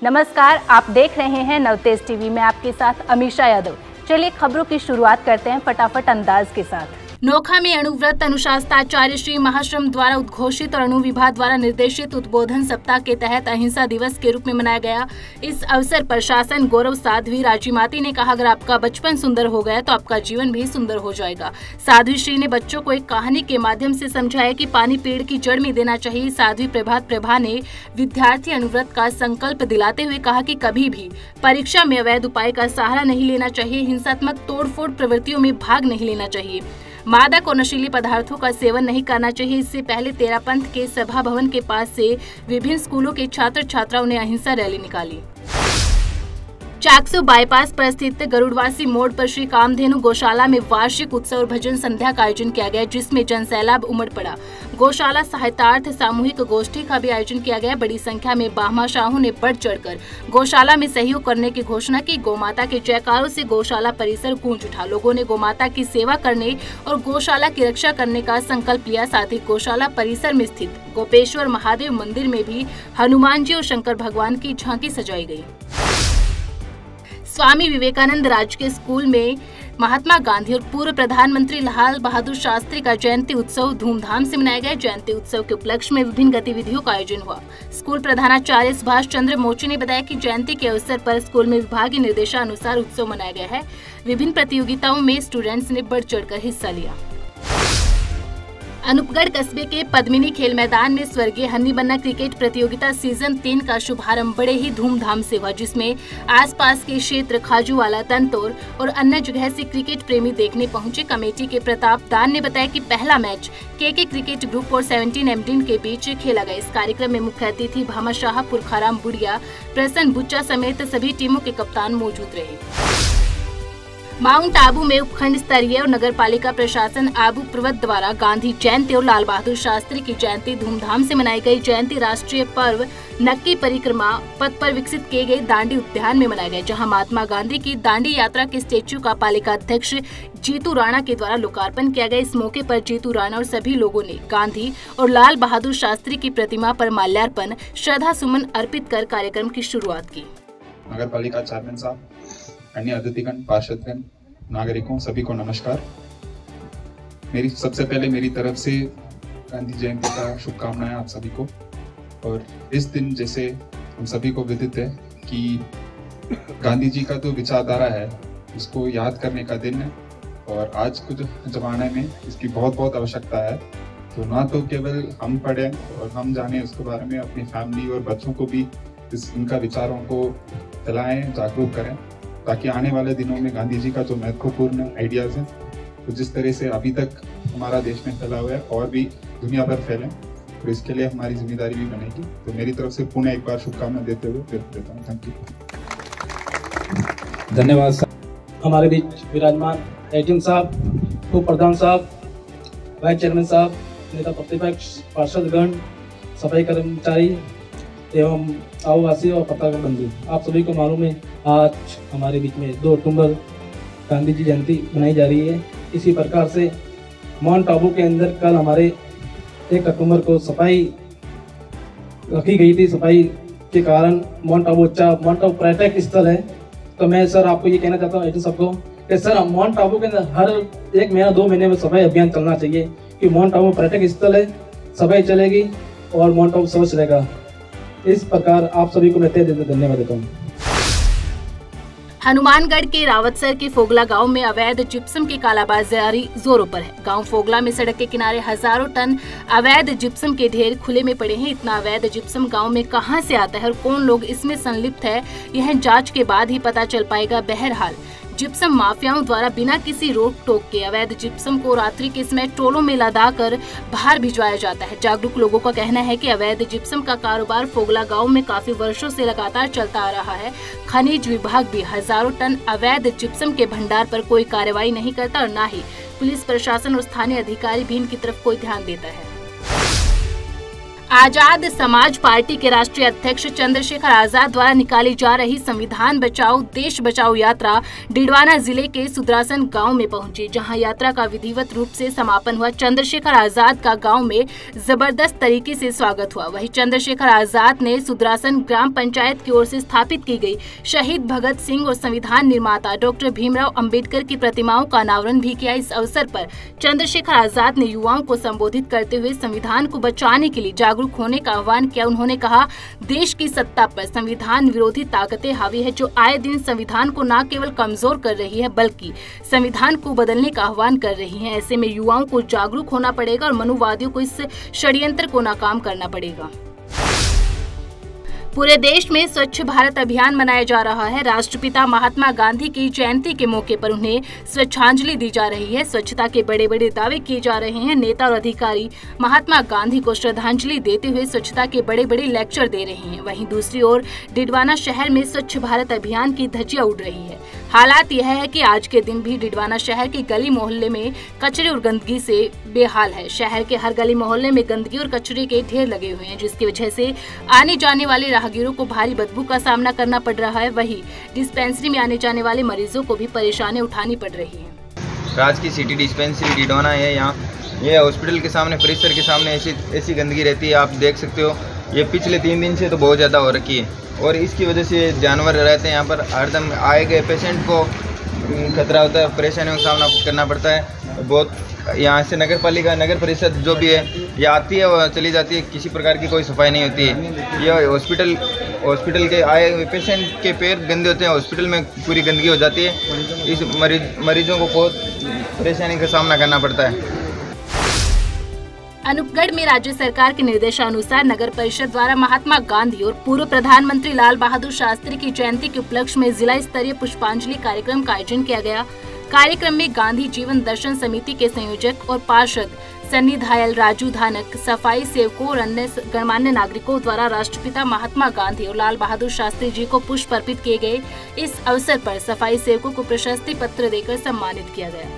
नमस्कार, आप देख रहे हैं नवतेज टीवी में आपके साथ अमीशा यादव। चलिए खबरों की शुरुआत करते हैं फटाफट अंदाज के साथ। नोखा में अणुव्रत अनुशासनाचार्य श्री महाश्रम द्वारा उद्घोषित और अणु विभाग द्वारा निर्देशित उद्बोधन सप्ताह के तहत अहिंसा दिवस के रूप में मनाया गया। इस अवसर पर शासन गौरव साध्वी राजीमाती ने कहा, अगर आपका बचपन सुंदर हो गया तो आपका जीवन भी सुंदर हो जाएगा। साध्वी श्री ने बच्चों को एक कहानी के माध्यम से समझाया कि पानी पेड़ की जड़ में देना चाहिए। साध्वी प्रभात प्रभा ने विद्यार्थी अणुव्रत का संकल्प दिलाते हुए कहा कि कभी भी परीक्षा में अवैध उपाय का सहारा नहीं लेना चाहिए, हिंसात्मक तोड़फोड़ प्रवृत्तियों में भाग नहीं लेना चाहिए, मादक और नशीले पदार्थों का सेवन नहीं करना चाहिए। इससे पहले तेरापंथ के सभा भवन के पास से विभिन्न स्कूलों के छात्र छात्राओं ने अहिंसा रैली निकाली। चाकसू बाईपास पर स्थित गरुड़वासी मोड़ पर श्री कामधेनु गौशाला में वार्षिक उत्सव और भजन संध्या का आयोजन किया गया, जिसमें जनसैलाब उमड़ पड़ा। गौशाला सहायतार्थ सामूहिक गोष्ठी का भी आयोजन किया गया। बड़ी संख्या में बाहमाशाहों ने बढ़ चढ़कर गौशाला में सहयोग करने की घोषणा की। गौमाता के जयकारों से गौशाला परिसर गूंज उठा। लोगों ने गौमाता की सेवा करने और गौशाला की रक्षा करने का संकल्प लिया। साथ ही गौशाला परिसर में स्थित गोपेश्वर महादेव मंदिर में भी हनुमान जी और शंकर भगवान की झांकी सजाई गई। स्वामी विवेकानंद राजकीय स्कूल में महात्मा गांधी और पूर्व प्रधानमंत्री लाल बहादुर शास्त्री का जयंती उत्सव धूमधाम से मनाया गया। जयंती उत्सव के उपलक्ष्य में विभिन्न गतिविधियों का आयोजन हुआ। स्कूल प्रधानाचार्य सुभाष चंद्र मोची ने बताया कि जयंती के अवसर पर स्कूल में विभागीय निर्देशानुसार उत्सव मनाया गया है। विभिन्न प्रतियोगिताओं में स्टूडेंट्स ने बढ़ चढ़कर हिस्सा लिया। अनूपगढ़ कस्बे के पद्मिनी खेल मैदान में स्वर्गीय हन्नी बन्ना क्रिकेट प्रतियोगिता सीजन 3 का शुभारंभ बड़े ही धूमधाम से हुआ, जिसमें आसपास के क्षेत्र खाजूवाला, तंतौर और अन्य जगह से क्रिकेट प्रेमी देखने पहुंचे। कमेटी के प्रताप दान ने बताया कि पहला मैच के क्रिकेट ग्रुप और 17 एमडीन के बीच खेला गया। इस कार्यक्रम में मुख्य अतिथि भामाशाह, पुरखाराम बुढ़िया, प्रसन्न बुच्चा समेत सभी टीमों के कप्तान मौजूद रहे। माउंट आबू में उपखंड स्तरीय और नगर पालिका प्रशासन आबू प्रवत द्वारा गांधी जयंती और लाल बहादुर शास्त्री की जयंती धूमधाम से मनाई गई। जयंती राष्ट्रीय पर्व नक्की परिक्रमा पथ पर विकसित किए गए दांडी उद्यान में मनाया गया, जहां महात्मा गांधी की दांडी यात्रा के स्टेच्यू का पालिका अध्यक्ष जीतू राणा के द्वारा लोकार्पण किया गया। इस मौके पर जीतू राणा और सभी लोगों ने गांधी और लाल बहादुर शास्त्री की प्रतिमा पर माल्यार्पण, श्रद्धा सुमन अर्पित कर कार्यक्रम की शुरुआत की। नगर पालिका चेयरमैन साहब, अन्य अतिथिगण, पार्षदगण, नागरिकों, सभी को नमस्कार। सबसे पहले मेरी तरफ से गांधी जयंती का शुभकामनाएं आप सभी को। और इस दिन जैसे हम सभी को विदित है कि गांधी जी का जो विचारधारा है उसको याद करने का दिन है, और आज कुछ जमाने में इसकी बहुत बहुत आवश्यकता है। तो ना तो केवल हम पढ़ें और हम जाने उसके बारे में, अपनी फैमिली और बच्चों को भी इनका विचारों को फैलाएं, जागरूक करें, ताकि आने वाले दिनों में गांधी जी का जो महत्वपूर्ण आइडियाज हैं तो जिस तरह से अभी तक हमारा देश में फैला हुआ है और भी दुनिया भर फैलें, तो इसके लिए हमारी जिम्मेदारी भी बनेगी। तो मेरी तरफ से पुनः एक बार शुभकामनाएं देते हुए देता हूँ। Thank you. धन्यवाद सर। हमारे बीच विराजमान एडीएम साहब, उप प्रधान साहब, वाइस चेयरमैन साहब, नेता प्रतिपक्ष, पार्षदगण, सफाई कर्मचारी एवं आवासी और पत्रकार बंधु, आप सभी को मालूम है आज हमारे बीच में 2 अक्टूबर गांधी जी जयंती मनाई जा रही है। इसी प्रकार से माउंट आबू के अंदर कल हमारे 1 अक्टूबर को सफाई रखी गई थी। सफाई के कारण माउंट आबू पर्यटक स्थल है। तो मैं सर आपको ये कहना चाहता हूँ सबको कि सर माउंट आबू के अंदर हर 1 महीना 2 महीने में सफाई अभियान चलना चाहिए, कि माउंट आबू पर्यटक स्थल है, सफाई चलेगी और माउंट आबू स्वच्छ रहेगा। इस प्रकार आप सभी को मैं धन्यवाद देता हूँ। हनुमानगढ़ के रावतसर के फोगला गांव में अवैध जिप्सम की कालाबाजारी जोरों पर है। गांव फोगला में सड़क के किनारे हजारों टन अवैध जिप्सम के ढेर खुले में पड़े हैं। इतना अवैध जिप्सम गांव में कहां से आता है और कौन लोग इसमें संलिप्त है, यह जांच के बाद ही पता चल पाएगा। बहरहाल जिप्सम माफियाओं द्वारा बिना किसी रोक टोक के अवैध जिप्सम को रात्रि के समय टोलों में लदा कर बाहर भिजवाया जाता है। जागरूक लोगों का कहना है कि अवैध जिप्सम का कारोबार फोगला गांव में काफी वर्षों से लगातार चलता आ रहा है। खनिज विभाग भी हजारों टन अवैध जिप्सम के भंडार पर कोई कार्रवाई नहीं करता और न ही पुलिस प्रशासन और स्थानीय अधिकारी भी इनकी तरफ कोई ध्यान देता है। आजाद समाज पार्टी के राष्ट्रीय अध्यक्ष चंद्रशेखर आजाद द्वारा निकाली जा रही संविधान बचाओ देश बचाओ यात्रा डिडवाना जिले के सुदरासन गांव में पहुंची, जहां यात्रा का विधिवत रूप से समापन हुआ। चंद्रशेखर आजाद का गांव में जबरदस्त तरीके से स्वागत हुआ। वहीं चंद्रशेखर आजाद ने सुदरासन ग्राम पंचायत की ओर से स्थापित की गई शहीद भगत सिंह और संविधान निर्माता डॉक्टर भीमराव अंबेडकर की प्रतिमाओं का अनावरण भी किया। इस अवसर पर चंद्रशेखर आजाद ने युवाओं को संबोधित करते हुए संविधान को बचाने के लिए जागरूक होने का आह्वान किया। उन्होंने कहा, देश की सत्ता पर संविधान विरोधी ताकतें हावी है, जो आए दिन संविधान को न केवल कमजोर कर रही है बल्कि संविधान को बदलने का आह्वान कर रही है। ऐसे में युवाओं को जागरूक होना पड़ेगा और मनुवादियों को इस षड्यंत्र को नाकाम करना पड़ेगा। पूरे देश में स्वच्छ भारत अभियान मनाया जा रहा है। राष्ट्रपिता महात्मा गांधी की जयंती के मौके पर उन्हें श्रद्धांजलि दी जा रही है। स्वच्छता के बड़े बड़े दावे किए जा रहे हैं। नेता और अधिकारी महात्मा गांधी को श्रद्धांजलि देते हुए स्वच्छता के बड़े बड़े लेक्चर दे रहे हैं। वहीं दूसरी ओर डिडवाना शहर में स्वच्छ भारत अभियान की धज्जियां उड़ रही है। हालात यह है कि आज के दिन भी डिडवाना शहर के गली मोहल्ले में कचरे और गंदगी से बेहाल है। शहर के हर गली मोहल्ले में गंदगी और कचरे के ढेर लगे हुए हैं, जिसकी वजह से आने जाने वाले राहगीरों को भारी बदबू का सामना करना पड़ रहा है। वहीं डिस्पेंसरी में आने जाने वाले मरीजों को भी परेशानियां उठानी पड़ रही है। राज की सिटी डिस्पेंसरी डिडवाना है। यहाँ ये हॉस्पिटल के सामने, परिसर के सामने ऐसी गंदगी रहती है, आप देख सकते हो। ये पिछले 3 दिन से तो बहुत ज़्यादा हो रखी है और इसकी वजह से जानवर रहते हैं यहाँ पर। हरदम आए गए पेशेंट को खतरा होता है, परेशानियों का सामना करना पड़ता है बहुत। यहाँ से नगर पालिका, नगर परिषद जो भी है, ये आती है और चली जाती है, किसी प्रकार की कोई सफाई नहीं होती है। ये हॉस्पिटल के आए हुए पेशेंट के पैर गंदे होते हैं, हॉस्पिटल में पूरी गंदगी हो जाती है। इस मरीजों को बहुत परेशानी का सामना करना पड़ता है। अनूपगढ़ में राज्य सरकार के निर्देशानुसार नगर परिषद द्वारा महात्मा गांधी और पूर्व प्रधानमंत्री लाल बहादुर शास्त्री की जयंती के उपलक्ष्य में जिला स्तरीय पुष्पांजलि कार्यक्रम का आयोजन किया गया। कार्यक्रम में गांधी जीवन दर्शन समिति के संयोजक और पार्षद सन्नी धायल, राजू धानक, सफाई सेवकों और अन्य गणमान्य नागरिकों द्वारा राष्ट्रपिता महात्मा गांधी और लाल बहादुर शास्त्री जी को पुष्प अर्पित किए गए। इस अवसर पर सफाई सेवकों को प्रशस्ति पत्र देकर सम्मानित किया गया।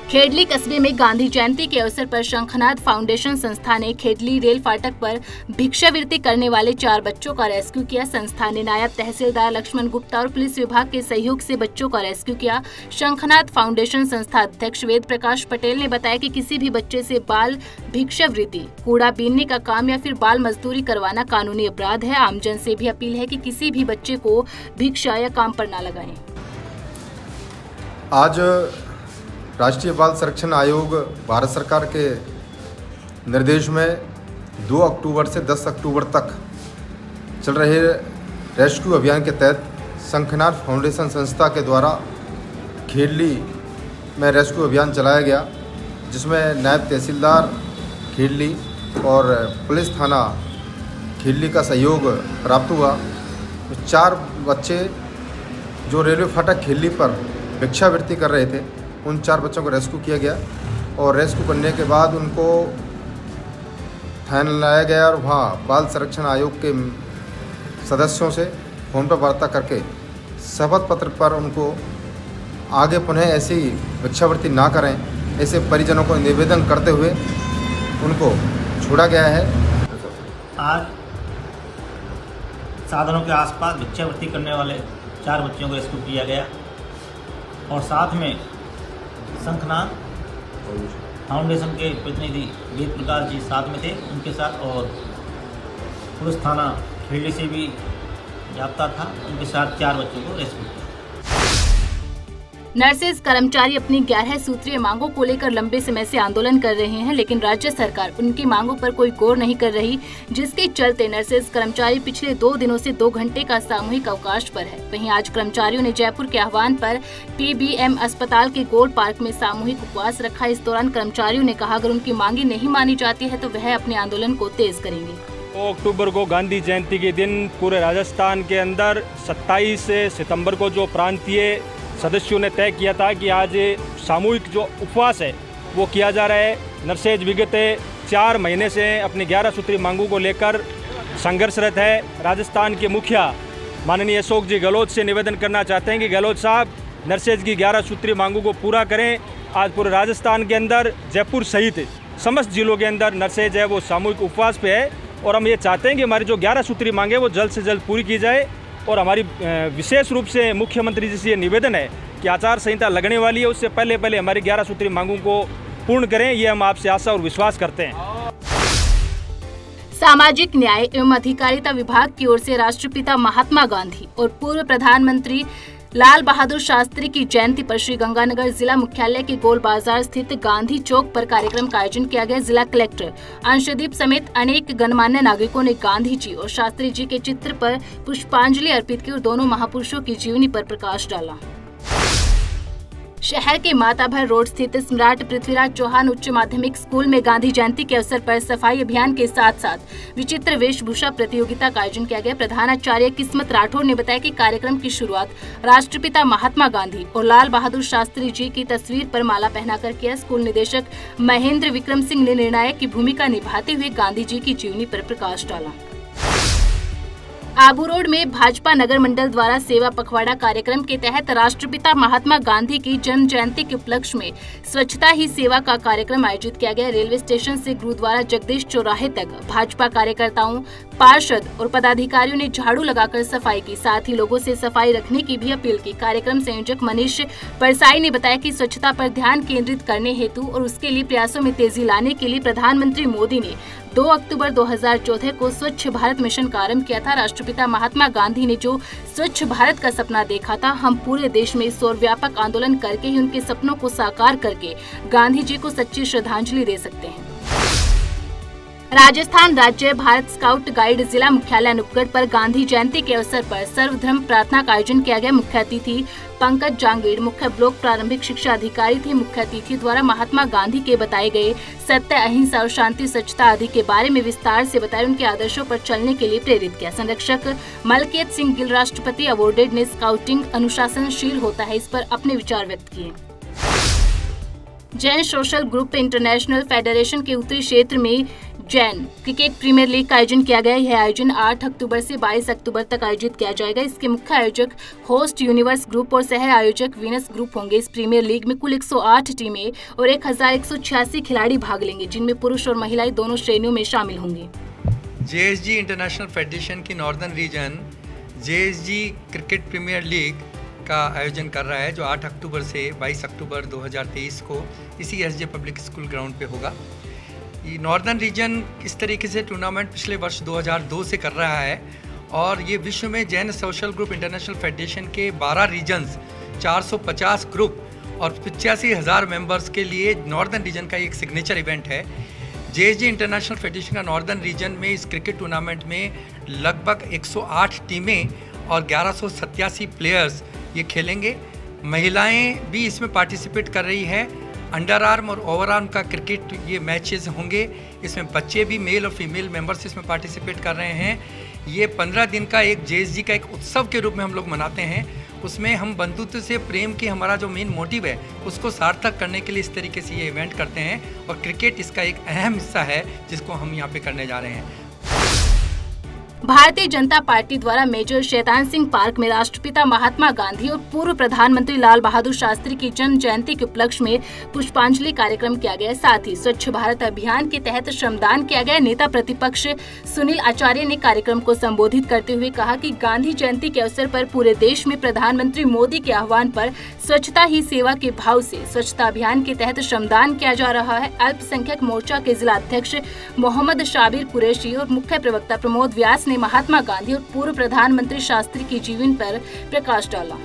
खेडली कस्बे में गांधी जयंती के अवसर पर शंखनाद फाउंडेशन संस्था ने खेडली रेल फाटक पर भिक्षावृत्ति करने वाले 4 बच्चों का रेस्क्यू किया। संस्था ने नायब तहसीलदार लक्ष्मण गुप्ता और पुलिस विभाग के सहयोग से बच्चों का रेस्क्यू किया। शंखनाद फाउंडेशन संस्था अध्यक्ष वेद प्रकाश पटेल ने बताया कि किसी भी बच्चे से बाल भिक्षावृत्ति, कूड़ा बीनने का काम या फिर बाल मजदूरी करवाना कानूनी अपराध है। आमजन से भी अपील है कि किसी भी बच्चे को भिक्षा या काम पर न लगाएं। आज राष्ट्रीय बाल संरक्षण आयोग भारत सरकार के निर्देश में 2 अक्टूबर से 10 अक्टूबर तक चल रहे रेस्क्यू अभियान के तहत शंखनाद फाउंडेशन संस्था के द्वारा खेडली में रेस्क्यू अभियान चलाया गया, जिसमें नायब तहसीलदार खेडली और पुलिस थाना खेडली का सहयोग प्राप्त हुआ। 4 बच्चे जो रेलवे फाटक खेडली पर भिक्षावृत्ति कर रहे थे, उन 4 बच्चों को रेस्क्यू किया गया और रेस्क्यू करने के बाद उनको थाने लाया गया और वहाँ बाल संरक्षण आयोग के सदस्यों से फ़ोन पर वार्ता करके शपथ पत्र पर उनको आगे पुनः ऐसी भिक्षावृत्ति ना करें, ऐसे परिजनों को निवेदन करते हुए उनको छोड़ा गया है। आज साधनों के आसपास भिक्षावृत्ति करने वाले 4 बच्चों को रेस्क्यू किया गया और साथ में शंखनाद फाउंडेशन के प्रतिनिधि वेद प्रकाश जी साथ में थे, उनके साथ, और पुलिस थाना खेडली से भी जाब्ता था, उनके साथ 4 बच्चों को रेस्क्यू किया। नर्सेज कर्मचारी अपनी 11 सूत्रीय मांगों को लेकर लंबे समय से आंदोलन कर रहे हैं, लेकिन राज्य सरकार उनकी मांगों पर कोई गौर नहीं कर रही, जिसके चलते नर्सेज कर्मचारी पिछले 2 दिनों से 2 घंटे का सामूहिक अवकाश पर है। वहीं आज कर्मचारियों ने जयपुर के आह्वान पर PBM अस्पताल के गोल पार्क में सामूहिक उपवास रखा। इस दौरान कर्मचारियों ने कहा, अगर उनकी मांगे नहीं मानी जाती है तो वह अपने आंदोलन को तेज करेंगे। 2 अक्टूबर को गांधी जयंती के दिन पूरे राजस्थान के अंदर 27 सितंबर को जो प्रांतीय सदस्यों ने तय किया था कि आज सामूहिक जो उपवास है वो किया जा रहा है। नर्सेज विगत 4 महीने से अपनी 11 सूत्री मांगों को लेकर संघर्षरत है। राजस्थान के मुखिया माननीय अशोक जी गहलोत से निवेदन करना चाहते हैं कि गहलोत साहब नर्सेज की 11 सूत्री मांगों को पूरा करें। आज पूरे राजस्थान के अंदर जयपुर सहित समस्त जिलों के अंदर नर्सेज है वो सामूहिक उपवास पे है और हम ये चाहते हैं कि हमारी जो 11 सूत्री मांगे वो जल्द से जल्द पूरी की जाए। और हमारी विशेष रूप से मुख्यमंत्री जी से ये निवेदन है कि आचार संहिता लगने वाली है, उससे पहले पहले हमारी 11 सूत्री मांगों को पूर्ण करें। ये हम आपसे आशा और विश्वास करते हैं। सामाजिक न्याय एवं अधिकारिता विभाग की ओर से राष्ट्रपिता महात्मा गांधी और पूर्व प्रधानमंत्री लाल बहादुर शास्त्री की जयंती पर श्री गंगानगर जिला मुख्यालय के गोल बाजार स्थित गांधी चौक पर कार्यक्रम का आयोजन किया गया। जिला कलेक्टर अंशदीप समेत अनेक गणमान्य नागरिकों ने गांधी जी और शास्त्री जी के चित्र पर पुष्पांजलि अर्पित की और दोनों महापुरुषों की जीवनी पर प्रकाश डाला। शहर के माताभर रोड स्थित सम्राट पृथ्वीराज चौहान उच्च माध्यमिक स्कूल में गांधी जयंती के अवसर पर सफाई अभियान के साथ साथ विचित्र वेशभूषा प्रतियोगिता का आयोजन किया गया। प्रधानाचार्य किस्मत राठौर ने बताया कि कार्यक्रम की शुरुआत राष्ट्रपिता महात्मा गांधी और लाल बहादुर शास्त्री जी की तस्वीर पर माला पहनाकर किया। स्कूल निदेशक महेंद्र विक्रम सिंह ने निर्णायक की भूमिका निभाते हुए गांधी जी की जीवनी पर प्रकाश डाला। आबू रोड में भाजपा नगर मंडल द्वारा सेवा पखवाड़ा कार्यक्रम के तहत राष्ट्रपिता महात्मा गांधी की जन्म जयंती के उपलक्ष्य में स्वच्छता ही सेवा का कार्यक्रम आयोजित किया गया। रेलवे स्टेशन से गुरुद्वारा जगदीश चौराहे तक भाजपा कार्यकर्ताओं, पार्षद और पदाधिकारियों ने झाड़ू लगाकर सफाई की, साथ ही लोगों से सफाई रखने की भी अपील की। कार्यक्रम संयोजक मनीष परसाई ने बताया कि स्वच्छता पर ध्यान केंद्रित करने हेतु और उसके लिए प्रयासों में तेजी लाने के लिए प्रधानमंत्री मोदी ने 2 अक्टूबर 2014 को स्वच्छ भारत मिशन का आरंभ किया था। राष्ट्रपिता महात्मा गांधी ने जो स्वच्छ भारत का सपना देखा था, हम पूरे देश में इस ओर व्यापक आंदोलन करके ही उनके सपनों को साकार करके गांधी जी को सच्ची श्रद्धांजलि दे सकते हैं। राजस्थान राज्य भारत स्काउट गाइड जिला मुख्यालय अनूपगढ़ पर गांधी जयंती के अवसर पर सर्वधर्म प्रार्थना का आयोजन किया गया। मुख्य अतिथि पंकज जांगीड़ मुख्य ब्लॉक प्रारंभिक शिक्षा अधिकारी थे। मुख्य अतिथि द्वारा महात्मा गांधी के बताए गए सत्य, अहिंसा और शांति, स्वच्छता आदि के बारे में विस्तार से बताया, उनके आदर्शों पर चलने के लिए प्रेरित किया। संरक्षक मलकियत सिंह गिल राष्ट्रपति अवार्डेड ने स्काउटिंग अनुशासनशील होता है, इस पर अपने विचार व्यक्त किए। Jain social group international federation के उत्तरी क्षेत्र में जैन क्रिकेट प्रीमियर लीग का आयोजन किया गया। यह आयोजन 8 अक्टूबर से 22 अक्टूबर तक आयोजित किया जाएगा। इसके मुख्य आयोजक होस्ट यूनिवर्स ग्रुप और सह आयोजक वीनस ग्रुप होंगे। इस प्रीमियर लीग में कुल 108 टीमें और 1186 खिलाड़ी भाग लेंगे, जिनमें पुरुष और महिलाएं दोनों श्रेणियों में शामिल होंगे। जेएसजी इंटरनेशनल फेडरेशन की northern region JSG cricket premier league का आयोजन कर रहा है, जो 8 अक्टूबर से 22 अक्टूबर 2023 को इसी एसजे पब्लिक स्कूल ग्राउंड पे होगा। ये नॉर्दर्न रीजन इस तरीके से टूर्नामेंट पिछले वर्ष 2002 से कर रहा है और ये विश्व में Jain social group international federation के 12 रीजन्स, 450 ग्रुप और 85,000 मेंबर्स के लिए नॉर्दर्न रीजन का एक सिग्नेचर इवेंट है। जेएसजी इंटरनेशनल फेडरेशन का नॉर्दर्न रीजन में इस क्रिकेट टूर्नामेंट में लगभग 108 टीमें और 1187 प्लेयर्स ये खेलेंगे। महिलाएं भी इसमें पार्टिसिपेट कर रही है। अंडर आर्म और ओवर आर्म का क्रिकेट ये मैचेस होंगे। इसमें बच्चे भी, मेल और फीमेल मेंबर्स इसमें पार्टिसिपेट कर रहे हैं। ये 15 दिन का एक जेएसजी का एक उत्सव के रूप में हम लोग मनाते हैं। उसमें हम बंधुत्व से प्रेम की हमारा जो मेन मोटिव है उसको सार्थक करने के लिए इस तरीके से ये इवेंट करते हैं और क्रिकेट इसका एक अहम हिस्सा है जिसको हम यहाँ पे करने जा रहे हैं। भारतीय जनता पार्टी द्वारा मेजर शैतान सिंह पार्क में राष्ट्रपिता महात्मा गांधी और पूर्व प्रधानमंत्री लाल बहादुर शास्त्री की जन्म जयंती के उपलक्ष्य में पुष्पांजलि कार्यक्रम किया गया। साथ ही स्वच्छ भारत अभियान के तहत श्रमदान किया गया। नेता प्रतिपक्ष सुनील आचार्य ने कार्यक्रम को संबोधित करते हुए कहा कि गांधी जयंती के अवसर पर पूरे देश में प्रधानमंत्री मोदी के आह्वान पर स्वच्छता ही सेवा के भाव से स्वच्छता अभियान के तहत श्रमदान किया जा रहा है। अल्पसंख्यक मोर्चा के जिला अध्यक्ष मोहम्मद शाबिर कुरैशी और मुख्य प्रवक्ता प्रमोद व्यास ने महात्मा गांधी और पूर्व प्रधानमंत्री शास्त्री की जीवन पर प्रकाश डाला।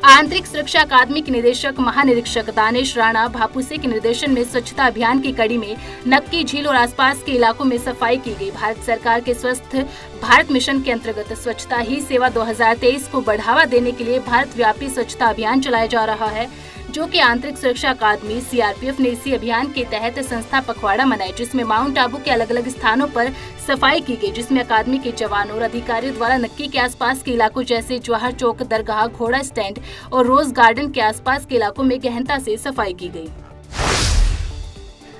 आंतरिक सुरक्षा अकादमी के निदेशक महानिरीक्षक दानिश राणा भापुसे के निर्देशन में स्वच्छता अभियान की कड़ी में नक्की झील और आसपास के इलाकों में सफाई की गई। भारत सरकार के स्वस्थ भारत मिशन के अंतर्गत स्वच्छता ही सेवा 2023 को बढ़ावा देने के लिए भारत व्यापी स्वच्छता अभियान चलाया जा रहा है, जो कि आंतरिक सुरक्षा अकादमी सीआरपीएफ ने इसी अभियान के तहत संस्था पखवाड़ा मनाई, जिसमें माउंट आबू के अलग अलग स्थानों पर सफाई की गई, जिसमें अकादमी के जवानों और अधिकारियों द्वारा नक्की के आसपास के इलाकों जैसे जवाहर चौक, दरगाह, घोड़ा स्टैंड और रोज गार्डन के आसपास के इलाकों में गहनता से सफाई की गई।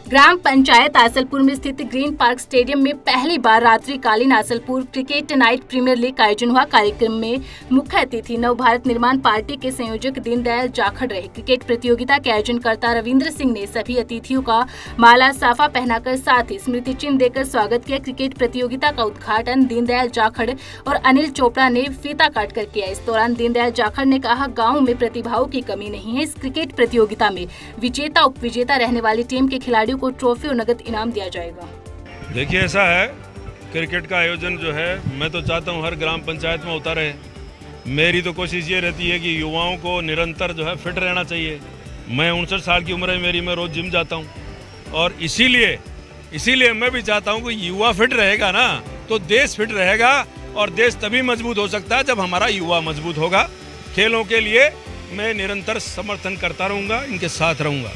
ग्राम पंचायत आसलपुर में स्थित ग्रीन पार्क स्टेडियम में पहली बार रात्रिकालीन Asalpur cricket night premier league का आयोजन हुआ। कार्यक्रम में मुख्य अतिथि नव भारत निर्माण पार्टी के संयोजक दीनदयाल जाखड़ रहे। क्रिकेट प्रतियोगिता के आयोजनकर्ता रविंद्र सिंह ने सभी अतिथियों का माला साफा पहनाकर साथ ही स्मृति चिन्ह देकर स्वागत किया। क्रिकेट प्रतियोगिता का उद्घाटन दीनदयाल जाखड़ और अनिल चोपड़ा ने फीता काट कर किया। इस दौरान दीनदयाल जाखड़ ने कहा, गाँव में प्रतिभाओं की कमी नहीं है। इस क्रिकेट प्रतियोगिता में विजेता उप विजेता रहने वाली टीम के खिलाड़ियों को ट्रॉफी और नगद इनाम दिया जाएगा। देखिए, ऐसा है, क्रिकेट का आयोजन जो है मैं तो चाहता हूँ हर ग्राम पंचायत में होता रहे। मेरी तो कोशिश ये रहती है कि युवाओं को निरंतर जो है फिट रहना चाहिए। मैं 59 साल की उम्र है मेरी, मैं रोज जिम जाता हूँ और इसीलिए मैं भी चाहता हूँ कि युवा फिट रहेगा ना तो देश फिट रहेगा और देश तभी मजबूत हो सकता है जब हमारा युवा मजबूत होगा। खेलों के लिए मैं निरंतर समर्थन करता रहूँगा, इनके साथ रहूँगा।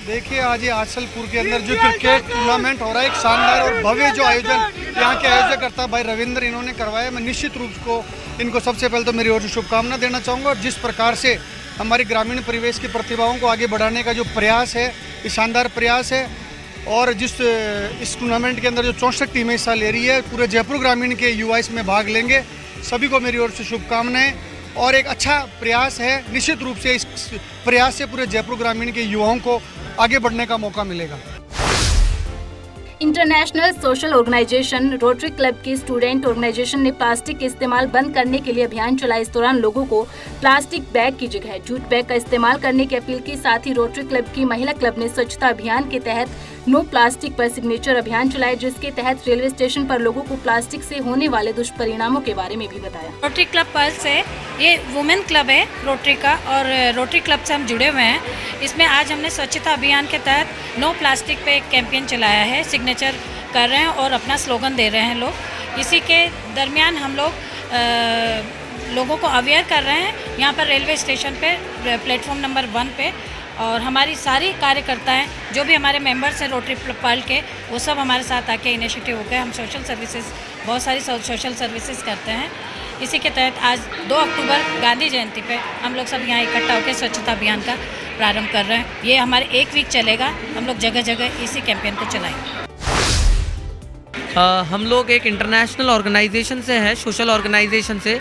देखिए, आज ये आसलपुर के अंदर जो क्रिकेट टूर्नामेंट हो रहा है, एक शानदार और भव्य जो आयोजन यहाँ के आयोजकर्ता भाई रविंद्र इन्होंने करवाया। मैं निश्चित रूप को इनको सबसे पहले तो मेरी ओर से शुभकामना देना चाहूँगा। और जिस प्रकार से हमारे ग्रामीण परिवेश की प्रतिभाओं को आगे बढ़ाने का जो प्रयास है, ये शानदार प्रयास है। और इस टूर्नामेंट के अंदर जो 64 टीमें हिस्सा ले रही है, पूरे जयपुर ग्रामीण के युवा इसमें भाग लेंगे। सभी को मेरी ओर से शुभकामनाएं और एक अच्छा प्रयास है। निश्चित रूप से इस प्रयास से पूरे जयपुर ग्रामीण के युवाओं को आगे बढ़ने का मौका मिलेगा। International social organisation Rotary club की स्टूडेंट ऑर्गेनाइजेशन ने प्लास्टिक के इस्तेमाल बंद करने के लिए अभियान चलाया। इस दौरान लोगों को प्लास्टिक बैग की जगह जूट बैग का इस्तेमाल करने की अपील की। साथ ही रोटरी क्लब की महिला क्लब ने स्वच्छता अभियान के तहत नो प्लास्टिक पर सिग्नेचर अभियान चलाया, जिसके तहत रेलवे स्टेशन पर लोगों को प्लास्टिक से होने वाले दुष्परिणामों के बारे में भी बताया। रोटरी क्लब पल्स है, ये वुमेन क्लब है रोटरी का और रोटरी क्लब से हम जुड़े हुए हैं। इसमें आज हमने स्वच्छता अभियान के तहत नो प्लास्टिक पे एक कैंपेन चलाया है। सिग्नेचर कर रहे हैं और अपना स्लोगन दे रहे हैं लोग। इसी के दरमियान हम लोग लोगों को अवेयर कर रहे हैं यहाँ पर रेलवे स्टेशन पे प्लेटफॉर्म नंबर 1 पे। और हमारी सारी कार्यकर्ताएं जो भी हमारे मेंबर्स हैं रोटरी पर्ल के, वो सब हमारे साथ आके इनिशिएटिव हो गए। हम सोशल सर्विसेज बहुत सारी सोशल सर्विसेज करते हैं। इसी के तहत आज 2 अक्टूबर गांधी जयंती पे हम लोग सब यहाँ इकट्ठा होकर स्वच्छता अभियान का प्रारंभ कर रहे हैं। ये हमारे 1 वीक चलेगा। हम लोग जगह जगह इसी कैंपेन को चलाएंगे। हम लोग एक इंटरनेशनल ऑर्गेनाइजेशन से है, सोशल ऑर्गेनाइजेशन से,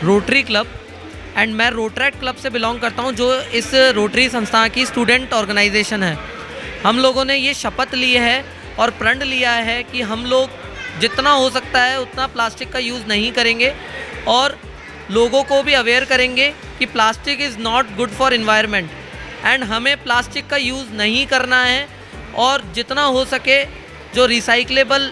रोटरी क्लब, एंड मैं रोटरैक्ट क्लब से बिलोंग करता हूं, जो इस रोटरी संस्था की स्टूडेंट ऑर्गेनाइजेशन है। हम लोगों ने ये शपथ ली है और प्रण लिया है कि हम लोग जितना हो सकता है उतना प्लास्टिक का यूज़ नहीं करेंगे और लोगों को भी अवेयर करेंगे कि plastic is not good for environment and हमें प्लास्टिक का यूज़ नहीं करना है। और जितना हो सके जो रिसाइक्लेबल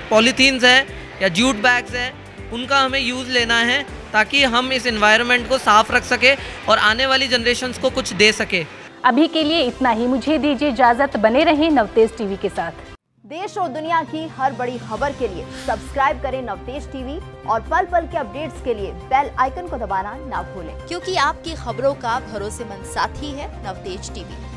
पॉलीथीन्स हैं या जूट बैग्स हैं, उनका हमें यूज़ लेना है ताकि हम इस एनवायरनमेंट को साफ रख सके और आने वाली जनरेशन्स को कुछ दे सके। अभी के लिए इतना ही, मुझे दीजिए इजाजत। बने रहें नवतेज टीवी के साथ। देश और दुनिया की हर बड़ी खबर के लिए सब्सक्राइब करें नवतेज टीवी और पल पल के अपडेट्स के लिए बेल आइकन को दबाना ना भूलें, क्योंकि आपकी खबरों का भरोसेमंद साथी है नवतेज टीवी।